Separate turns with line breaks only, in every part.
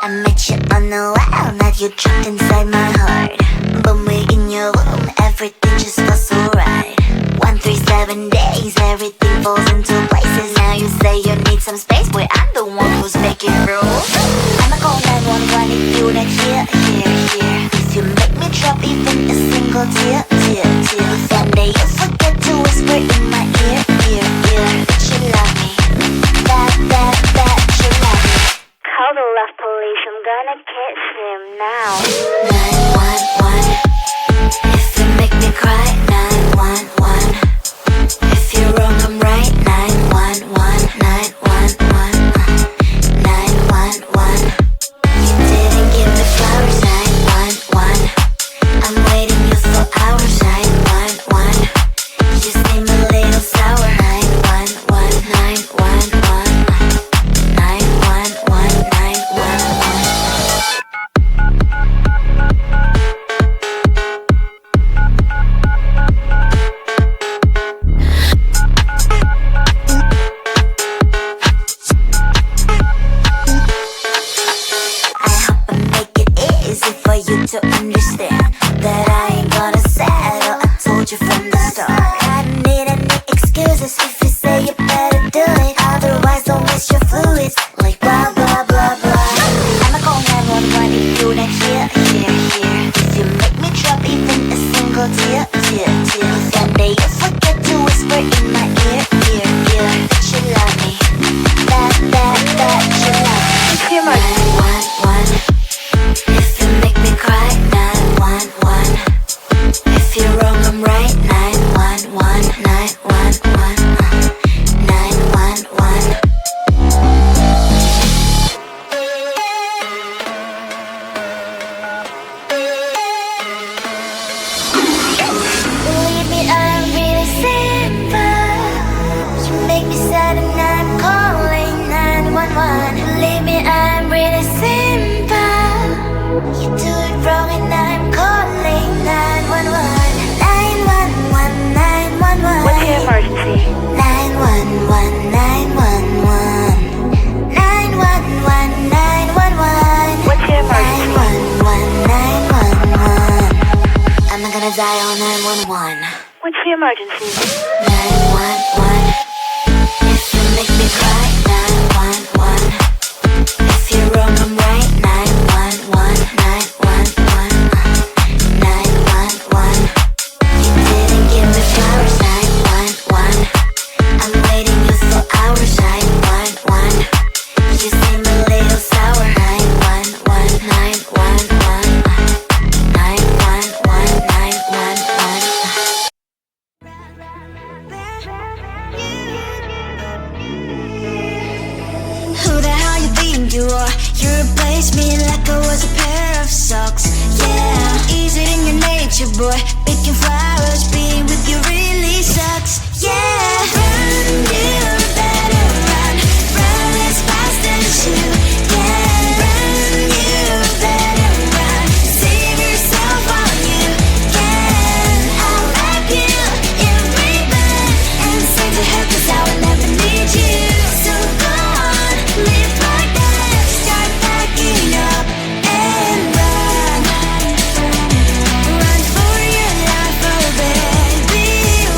I met you on the wild, now you're trapped inside my heart. But we're in your room, everything just feels so right. 137 days, everything falls into places. Now you say you need some space, boy, I'm the one who's making rules. I'ma call 911 if you not here. If you make me drop even a single tear. Someday you forget to whisper in my ear. That you love me, that you love me.
Call the love police, I'm gonna catch him now.
911, if you make me cry. 911, if you're wrong I'm right. 911, 911, 911, you didn't give me flowers. 911, I'm waiting you for hours. 911, you seem a little sour. 911, 911, 911, 911. For you to understand that I ain't gonna settle. I told you from the start. I don't need any excuses if you say you better do it. Otherwise don't waste your fluids like blah blah blah blah. I'ma call 911 if you not here. If you make me drop even a single tear. Someday you forget to whisper in my ear. That you love me, that you love me. 911, if you make me cry. 911, if you're wrong I'm right. 911, 911, 911. Believe me, I'm really simple. You make me sad and I'm calling 911. Believe me, I'm really simple. You do it wrong and I'm calling 911. 911, 911.
What's your emergency?
911, 911. 911, 911.
What's your emergency?
911, 911. I'm not gonna die on 911.
What's your emergency?
911, if you make me cry. 911, if you're wrong I'm right. 911, 911, 911, you didn't give me flowers. 911, I'm waiting you for hours. 911, you seem a little sour. 911, 911, 911, 911. Who the hell you think you are? You replaced me like I was a pair of socks. Yeah, is it in your nature, boy? Picking flowers, being with you really sucks. Yeah, run, you better run. Run as fast as you can. Run, you better run. Save yourself while you can. I'll wrap you in ribbon and send to her 'cause I will never need you. So go on, live like that. Start packing up and run. Run for your life, oh baby,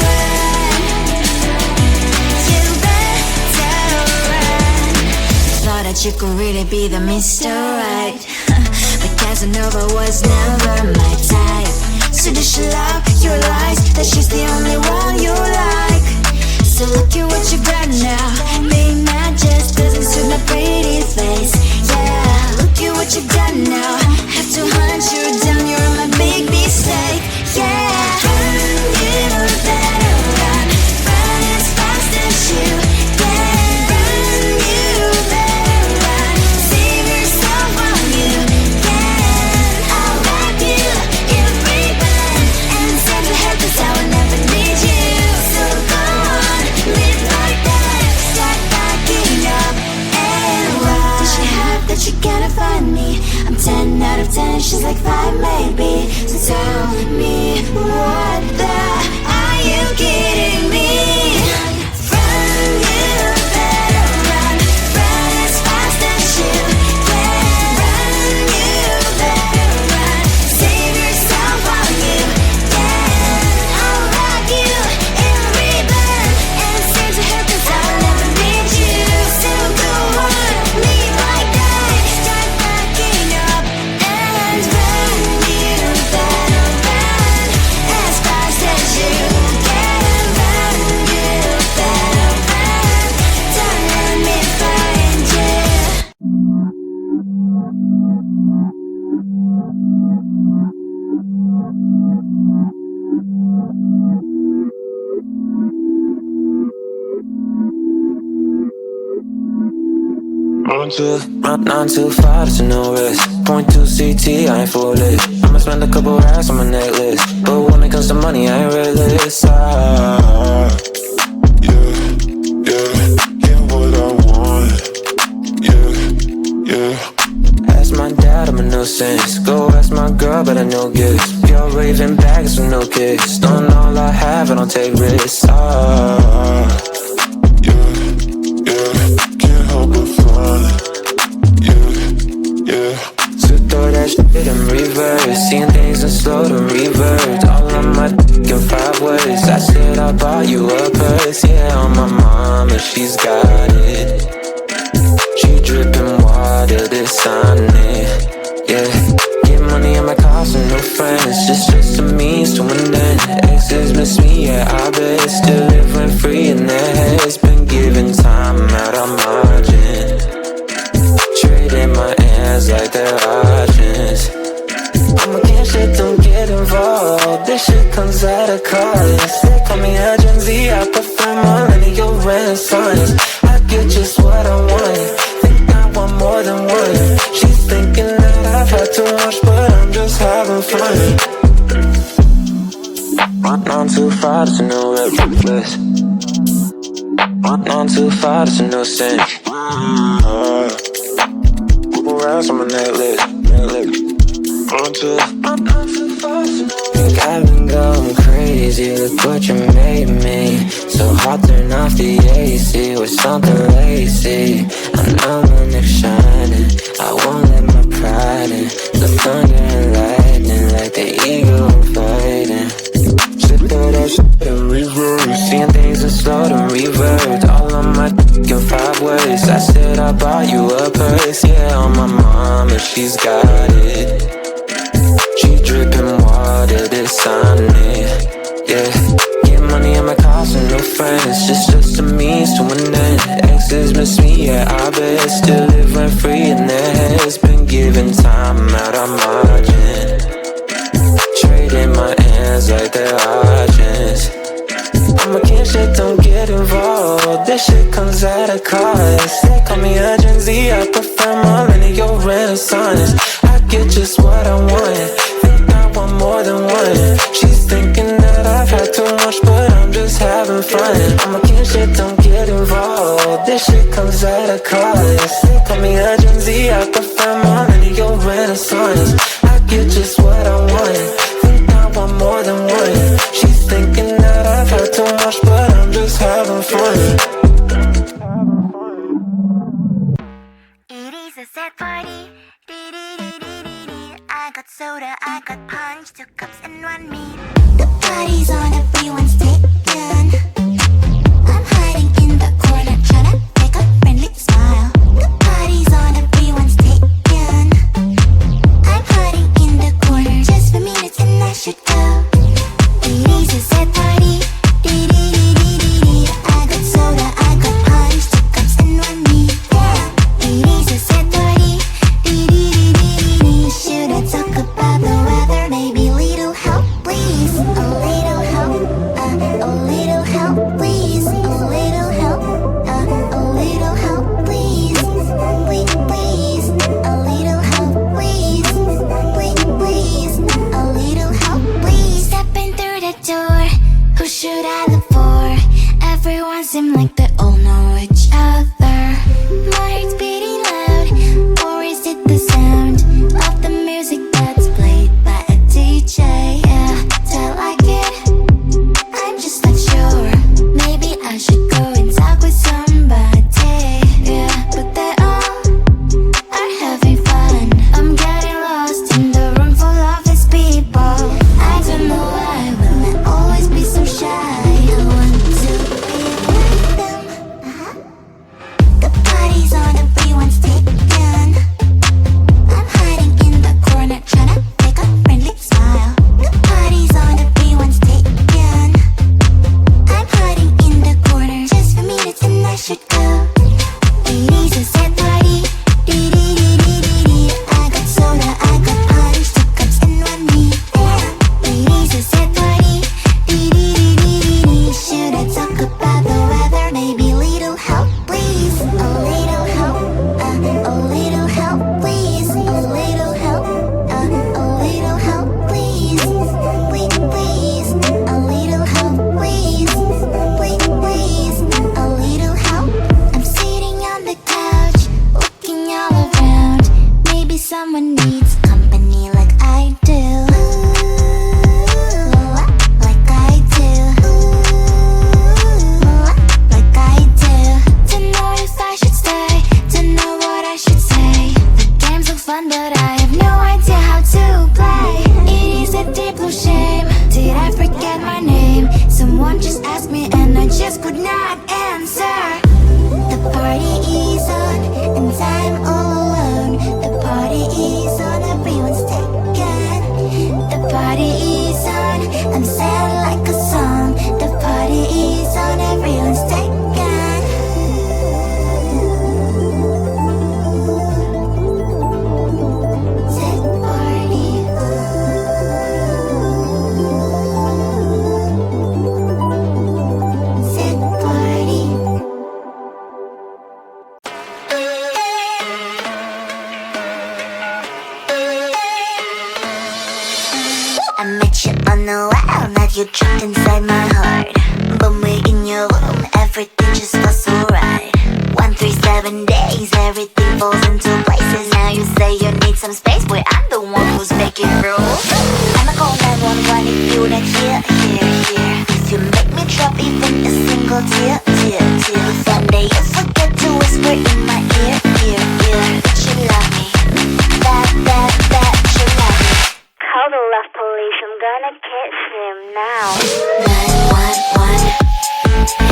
run. You better run. Thought that you could really be the Mr. Right, but Casanova was never my type. So does she love your lies, that she's the only one you like? So look at what you've done now. Being mad just doesn't suit my pretty face. Yeah, look at what you've done now. Have to hunt you down, you're my big mistake. Yeah, run, you better run. Run as fast as you can. Run, you better run. Save yourself while you can. I'll wrap you in ribbon and send to her 'cause I will never need you.
9 to 5, there's no rest. Point 2 CT, I ain't full lit. I'ma spend a couple racks on my necklace, but when it comes to money, I ain't reckless. Yeah, what I want. Yeah. Ask my dad, I'm a nuisance. Go ask my girl, but I know gifts. Pure raving bags with no kicks. Don't know all I have, I don't take risks. Can't help but fly. Yeah. So throw that shit in reverse. Seeing things in slow to revert. All on my dick in 5 words. I said I bought you a purse. Yeah, on my mama, she's got it. She dripping water, this on it. Yeah, get money in my car, some new friends. Just a means to an end. Exes miss me, yeah, I bet. Still living free in their heads. Been giving time out on margin. Trading my hands like they're options. I'm against shit, don't get involved. This shit comes at a cost. They call me a Gen Z, I prefer millennial renaissance. I get just what I want. Think I want more than one. She's thinking that I've had too much, but I'm just having fun. 9 to 5, it's a new reckless. 9 to 5, it's a new sin. Couple rounds on my necklace. Think I've been going crazy, look what you made me. So hot, turn off the AC with something lazy. I know my neck's shining, I won't let my pride in. The thunder and lightning like the eagle fighting. Sit through that shit in reverse. Seeing things in slow to revert. All on my dick in 5 words. I said I bought you a purse. Yeah, on my mama, she's got it. She dripping water, this on it. Yeah, get money in my car, some new friends. Just a means to an end. Exes miss me, yeah, I bet. Still living free in their heads. Been giving time out on margin. Trading my hands like they're options. I'm against shit, don't get involved. This shit comes at a cost. They call me a Gen Z, I prefer millennial renaissance. I get just what I want. Think I want more than one. She's thinking that I've had too much, but I'm just having fun. I'm against shit, don't get involved. This shit comes at a cost. They call me a Gen Z, I prefer millennial renaissance. I get just what I want. Think I want more than one. She's thinking that I've had too much, but I'm just having fun.
It is a sad party. I got soda, I got punch, 2 cups and 1 me. The party's on, everyone's taken. I'm hiding in the corner, trying to make a friendly smile. The party's on, everyone's taken. I'm hiding in the corner just for minutes and I should go. It is a sad party. I got soda, I got punch, 2 cups and 1 me. Yeah, it is a sad party. Should I talk about the weather? Maybe little help, please. A little help, a little help, please. A little help, a little help, please. Please, a little help, please. Please, a little help, please. Stepping through the door, who should I look for? Everyone seems like they all know each other. My heart's beating loud, or is it the sound of the music that's played by a DJ? Yeah, do I like it? I'm just not sure. Maybe I should go and talk with somebody. Yeah, but they all are having fun. I'm getting lost in the room full of these people. I don't know why will I always be so shy. I want to be like them. just could not answer. The party is on and I'm all alone. The party is on, everyone's taken. The party is on, I'm sad like a song. The party is on, everyone's taken. I met you on the wild, now you're trapped inside my heart. But we're in your room, everything just feels so right. 137 days, everything falls into places. Now you say you need some space, boy, I'm the one who's making rules. I'ma call 911 if you don't hear. If you make me drop even a single tear. If one day you forget to whisper in my ear, that you love me, that you love me.
Call the love police, I'm gonna catch him now.
911,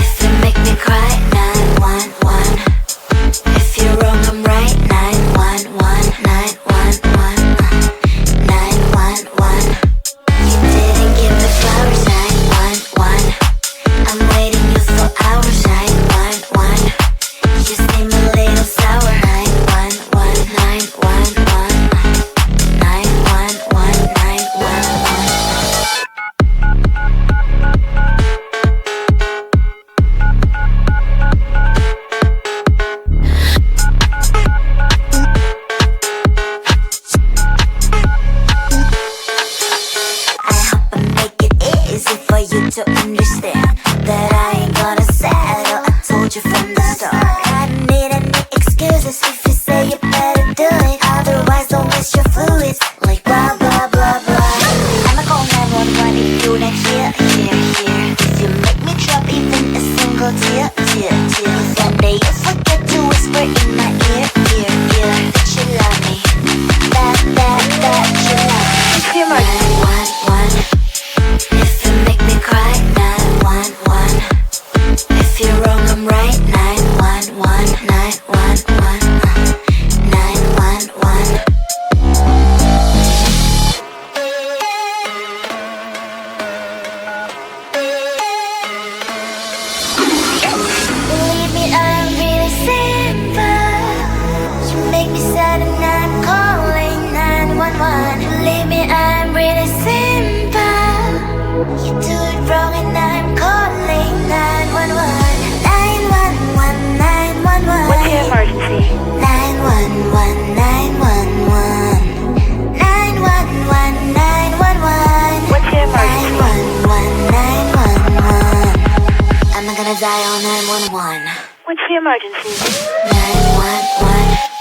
if you make me cry. 911, if you're wrong, I'm right. 911, 911, 911. You didn't give me flowers. 911, I'm waiting you for hours. 911, you seem a little sour. 911, 911, 911, 911. For you to understand that I ain't gonna settle. I told you from the start, I don't need any excuses. If you say you better do it, otherwise don't waste your fluids. Like blah blah blah blah. I'ma call 911 if you don't hear. If you make me drop even a single tear. If one day you forget to whisper in my ear, that you love me, that you love me.
It's your mark.
911, if you make me cry. 911, if you're wrong, I'm right. 911, 911, 911. Believe me, I'm really simple. You make me sad and I'm calling 911. Believe me, I'm really simple. You do it wrong and I'm calling 911. 911, 911.
What's your emergency?
911, 911. 911, 911.
What's your emergency?
911, 911. I'm not gonna die on 911.
What's your emergency?
911.